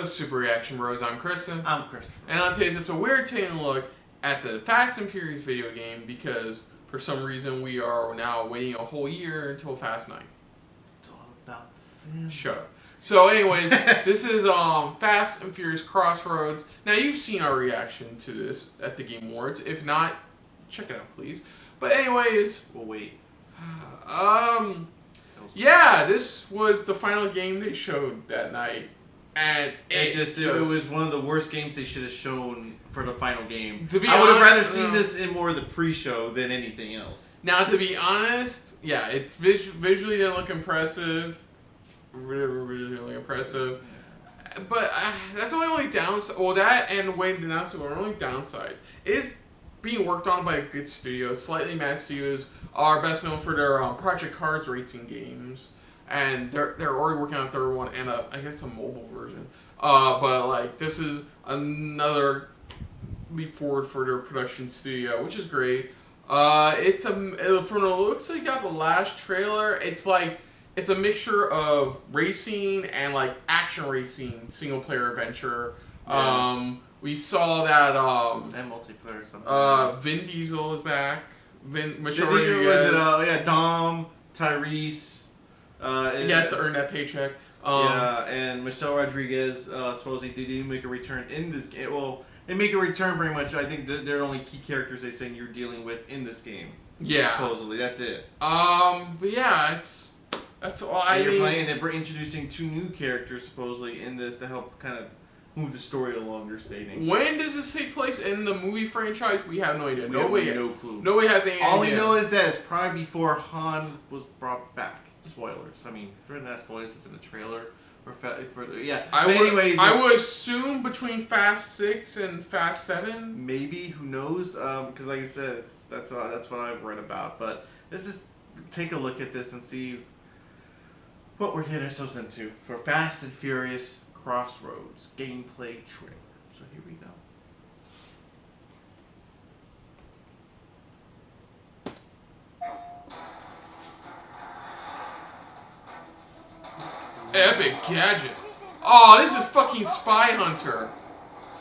of Super Reaction Bros. I'm Kristen. I'm Christopher. And on today's episode, we're taking a look at the Fast and Furious video game because for some reason we are now waiting a whole year until Fast 9. It's all about the film. Shut up. So anyways, this is Fast and Furious Crossroads. Now you've seen our reaction to this at the Game Awards. If not, check it out please. But anyways, we'll wait. Yeah, this was the final game they showed that night. And it was one of the worst games they should have shown for the final game. To be I would have rather honest, seen this in more of the pre-show than anything else. Now, to be honest, yeah, it's visually didn't look impressive. Really didn't look impressive. But that's the only downside. Well, that and Wayne denounced it were only downsides. It is being worked on by a good studio. Slightly Mad Studios are best known for their Project Cars racing games. And they're already working on a third one and I guess a mobile version. But like this is another leap forward for their production studio, which is great. It's from the looks you got the last trailer. It's like it's a mixture of racing and like action racing, single player adventure. Yeah. We saw that and multiplayer something. Vin Diesel is back. Michelle Rodriguez. Dom, Tyrese. Yes, to earn that paycheck. And Michelle Rodriguez supposedly did make a return in this game. Well, they make a return pretty much. I think they're only key characters they say you're dealing with in this game. Yeah. Supposedly, that's it. But yeah, that's all. You're playing, and they're introducing 2 new characters supposedly in this to help kind of move the story along. They're stating. When does this take place in the movie franchise? We have no idea. No clue. Nobody has any idea. All we know is that it's probably before Han was brought back. Spoilers. I mean, for that spoilers, it's in the trailer. I would assume between Fast 6 and Fast 7. Maybe, who knows? Because like I said, that's what I've read about. But let's just take a look at this and see what we're getting ourselves into for Fast and Furious Crossroads gameplay trailer. So here we go. Epic gadget. Oh, this is fucking Spy Hunter.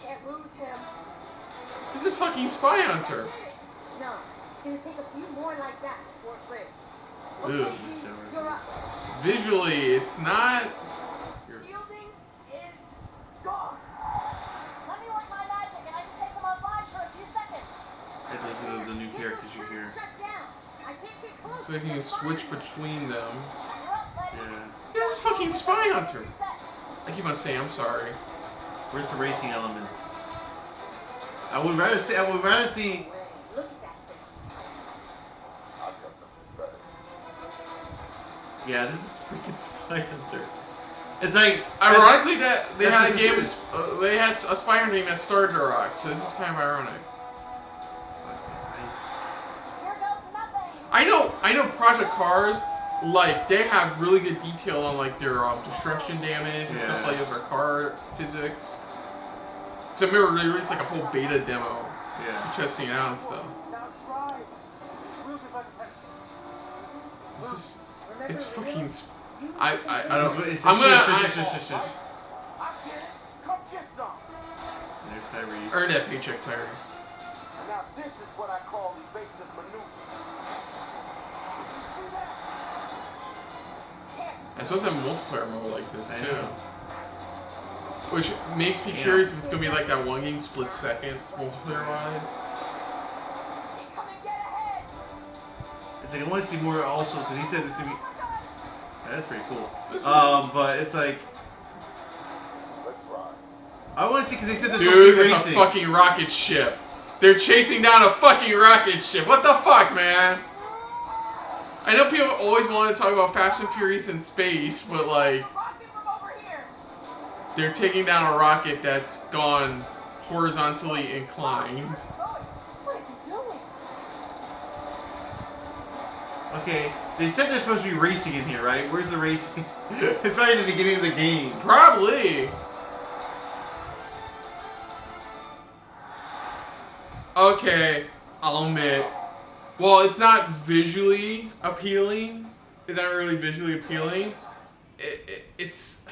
Can't lose him. This is fucking Spy Hunter. No, it's gonna take a few more like that before it Ugh. breaks. You're up. Visually, it's not. Shielding is gone. Let me work my magic and I can take them offline for a few seconds. And those are the new characters you hear. Shut down. I can't get close. So you can switch between them. Yeah. This is fucking Spy Hunter. I keep on saying I'm sorry. Where's the racing elements? I would rather see. Look at that thing. I've got something better. Yeah, this is freaking Spy Hunter. It's like ironically that they had a game. They had a Spy Hunter game that started The Rock, so this is kind of ironic. Here goes nothing. I know Project Cars. Like, they have really good detail on, like, their destruction damage and stuff like that, their car physics. So I remember they released, like, a whole beta demo for testing it out and stuff. This is... It's fucking... I don't... I'm gonna... There's Tyrese. Earn that paycheck, Tyrese. Now this is what I call evasive maneuver. I'm supposed to have multiplayer mode like this, too. Which makes me curious if it's going to be like that one game split second, multiplayer-wise. It's like, I want to see more also, because he said it's going to be... Yeah, that's pretty cool. But it's like... Let's ride. I want to see, because they said there's supposed to be racing. Dude, it's a fucking rocket ship. They're chasing down a fucking rocket ship. What the fuck, man? I know people always want to talk about Fast and Furious in space, but like, they're taking down a rocket that's gone horizontally inclined. What is he doing? Okay, they said there's supposed to be racing in here, right? Where's the racing? It's probably in the beginning of the game. Probably. Okay, I'll admit. Well, it's not visually appealing. It's not really visually appealing. It's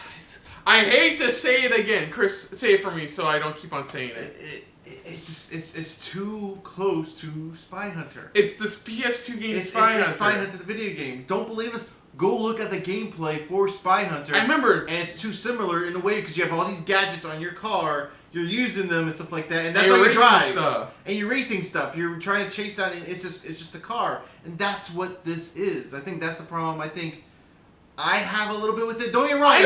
I hate to say it again. Chris, say it for me so I don't keep on saying it. It's too close to Spy Hunter. It's this PS2 game, It's Spy Hunter. Spy Hunter, the video game. Don't believe us? Go look at the gameplay for Spy Hunter. I remember. And it's too similar in a way because you have all these gadgets on your car. You're using them and stuff like that, and that's you're how you drive. Stuff. And you're racing stuff. You're trying to chase down. And it's just a car, and that's what this is. I think that's the problem. I think I have a little bit with it. Don't get me wrong.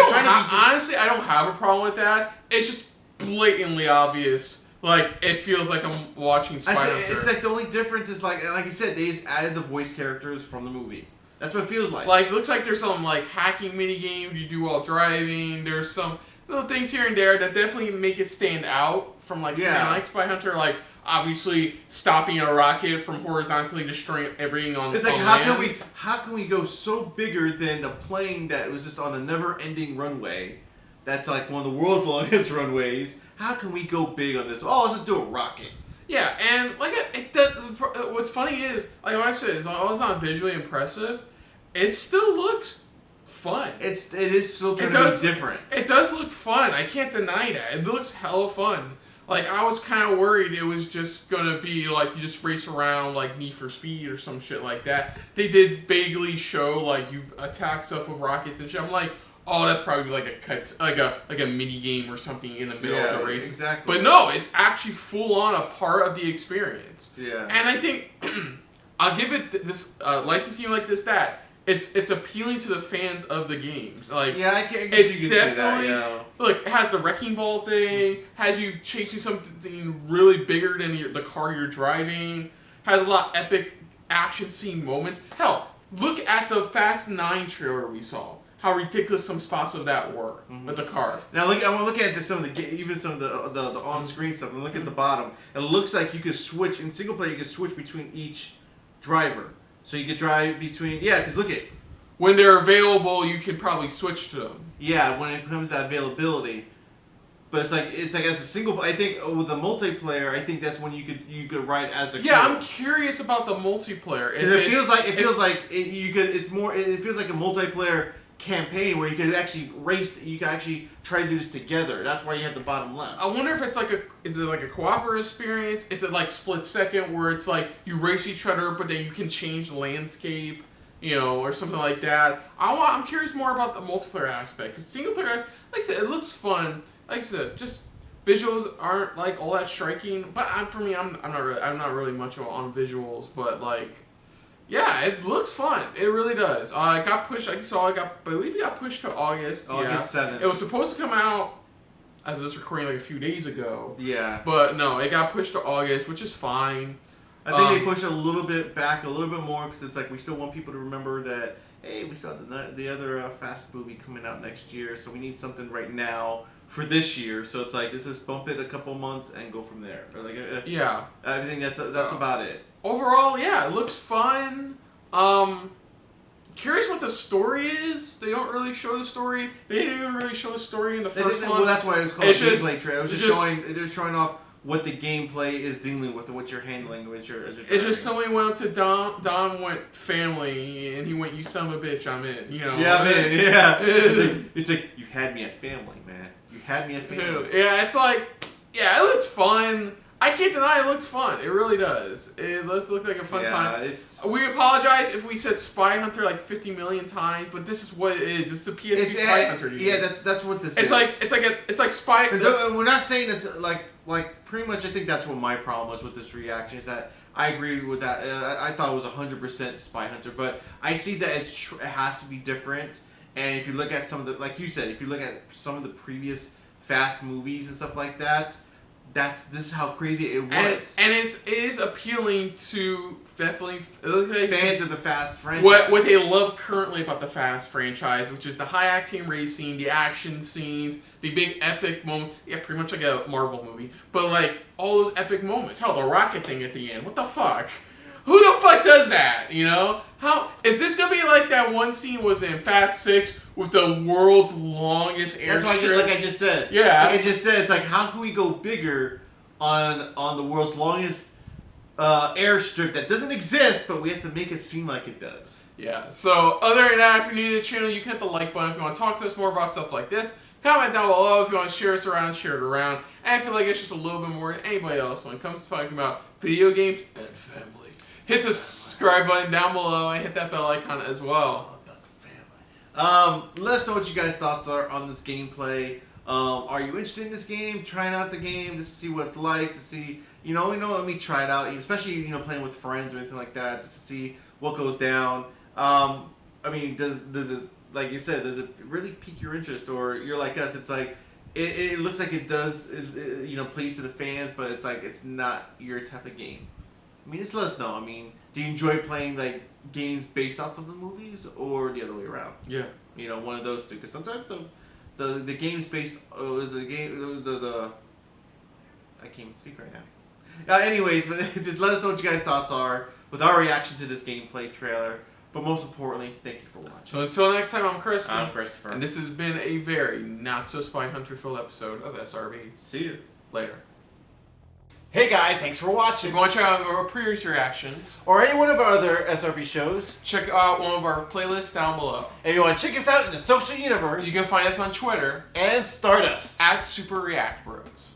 Honestly, I don't have a problem with that. It's just blatantly obvious. Like, it feels like I'm watching Spy Hunter. It's like the only difference is like you said, they just added the voice characters from the movie. That's what it feels like. Like, it looks like there's some like hacking mini game you do while driving. There's some little things here and there that definitely make it stand out from like something like Spy Hunter. Like, obviously stopping a rocket from horizontally destroying everything on. It's like on how can we go so bigger than the plane that was just on a never-ending runway? That's like one of the world's longest runways. How can we go big on this? Oh, let's just do a rocket. Yeah, and like what's funny is, like I said, it's not visually impressive. It still looks fun. It is still trying to be different. It does look fun. I can't deny that. It looks hella fun. Like, I was kind of worried it was just gonna be like you just race around like Need for Speed or some shit like that. They did vaguely show like you attack stuff with rockets and shit. I'm like, oh, that's probably like a mini game or something in the middle of the race. Exactly. But no, it's actually full on a part of the experience. Yeah. And I think I'll give it this license game like this that it's appealing to the fans of the games. Like, yeah, I guess it's you can definitely say that, yeah. Look, it has the wrecking ball thing, has you chasing something really bigger than the car you're driving, has a lot of epic action scene moments. Hell, look at the Fast 9 trailer we saw. How ridiculous some spots of that were with the cars. Now look, I want to look at some of the on-screen stuff. And look at the bottom. It looks like you could switch in single player. You could switch between each driver, so you could drive between. Yeah, because look at when they're available, you can probably switch to them. Yeah, when it comes to availability. But it's like as a single. I think with the multiplayer, I think that's when you could ride as the. Yeah, crew. I'm curious about the multiplayer. It feels like it feels like a multiplayer campaign where you could actually race. You can actually try to do this together. That's why you have the bottom left. I wonder if it's is it like a cooperative experience? Is it like split second where it's like you race each other, but then you can change the landscape, or something like that. I'm curious more about the multiplayer aspect because single player, like I said, it looks fun. Like I said, just visuals aren't like all that striking. But for me, I'm not really much on visuals, but like. Yeah, it looks fun. It really does. It got pushed. Like you saw, I believe it got pushed to August. August 7th. It was supposed to come out, as of this recording, like a few days ago. Yeah. But no, it got pushed to August, which is fine. I think they pushed it a little bit back, a little bit more, because it's like we still want people to remember that, hey, we still have the other Fast movie coming out next year, so we need something right now for this year. So it's like, let's just bump it a couple months and go from there. Or like, yeah. I think that's about it. Overall, yeah, it looks fun. Curious what the story is. They don't really show the story. They didn't even really show the story in the first one. Well, that's why it was called a gameplay trailer. It was just showing off what the gameplay is dealing with and what you're handling as you're driving. It's just somebody went up to Dom went family, and he went, "You son of a bitch, I'm in." Yeah, man. Yeah. It's like you had me at family, man. You had me at family. Yeah, it's like, yeah, it looks fun. I can't deny it looks fun. It really does. It does look like a fun time. We apologize if we said Spy Hunter like 50 million times, but this is what it is. It's the PS2 Spy Hunter. Yeah, that's what this is. It's like Spy. We're not saying it's like pretty much. I think that's what my problem was with this reaction is that I agree with that. I thought it was 100% Spy Hunter, but I see that it has to be different. And if you look at some of the, like you said, if you look at some of the previous Fast movies and stuff like that. This is how crazy it was. And it is appealing to definitely fans of the Fast franchise. What they love currently about the Fast franchise, which is the high-octane racing, the action scenes, the big epic moment. Yeah, pretty much like a Marvel movie. But like all those epic moments. Hell, the rocket thing at the end. What the fuck? Who the fuck does that? How is this gonna be like that one scene was in Fast 6 with the world's longest airstrip? That's why, like I just said. Yeah. Like I just said, it's like how can we go bigger on the world's longest airstrip that doesn't exist, but we have to make it seem like it does. Yeah. So other than that, if you're new to the channel, you can hit the like button if you want to talk to us more about stuff like this. Comment down below if you want to share us around, share it around. And I feel like it's just a little bit more than anybody else when it comes to talking about video games and family. Hit the subscribe button down below and hit that bell icon as well. Let us know what you guys' thoughts are on this gameplay. Are you interested in this game? Trying out the game to see what it's like, to see, let me try it out, especially, playing with friends or anything like that, just to see what goes down. I mean, does it, like you said, does it really pique your interest? Or you're like us, it's like, it looks like it does, please to the fans, but it's like, it's not your type of game. I mean, just let us know. I mean, do you enjoy playing, like, games based off of the movies, or the other way around? Yeah. One of those two. Because sometimes the games based is the game the I can't even speak right now. Anyways, but just let us know what you guys' thoughts are with our reaction to this gameplay trailer. But most importantly, thank you for watching. So until next time, I'm Chris. I'm Christopher. And this has been a very not so spy hunter filled episode of SRB. See you Later. Hey guys, thanks for If watching. you want to check out our previous reactions, Or any one of our other SRB shows. check out one of our playlists down below. If you want to check us out in the social universe. You can find us on Twitter and Stardust. at Super React Bros.